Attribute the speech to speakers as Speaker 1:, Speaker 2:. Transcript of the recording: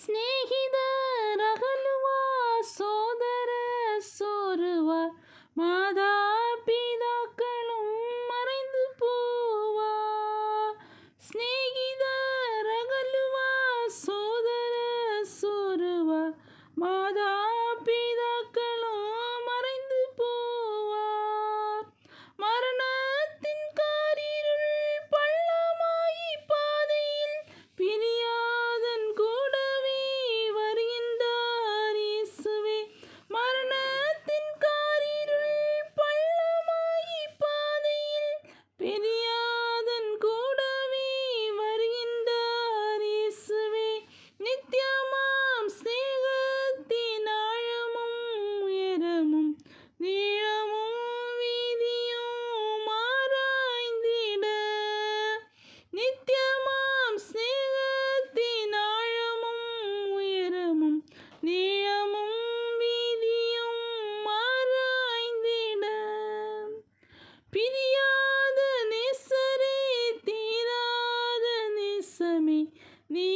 Speaker 1: ಸ್ನೇಹಿತರಗಲುವ ಸೋದರ ಸೋರುವಾர் மாதா பிதாக்களும் மறைந்து போவார். சிநேகிதரகலுவா சோதர சோருவார் மாதா பிதாக்களும் மறைந்து போவார். மரணத்தின் காரிருள் பள்ளமாயி பாதையில் பிரியாதன் கூடவே வருகின்றார் இயேசுவே. மரணத்தின் காரிருள் பள்ளமாயி பாதையில் பிரியாதன் கூடவே வருகின்றார் இயேசுவே. நித்தியமாம் ஸ்நேகத்தின் ஆழமும் உயரமும் நீளமும் வீதியும் ஆராய்ந்திட, நித்தியமாம் ஸ்நேகத்தின் ஆழமும் உயரமும் நீளமும் வீதியும் ஆராய்ந்திட, பிரியாத நேசரே தீராத நேசமே நீ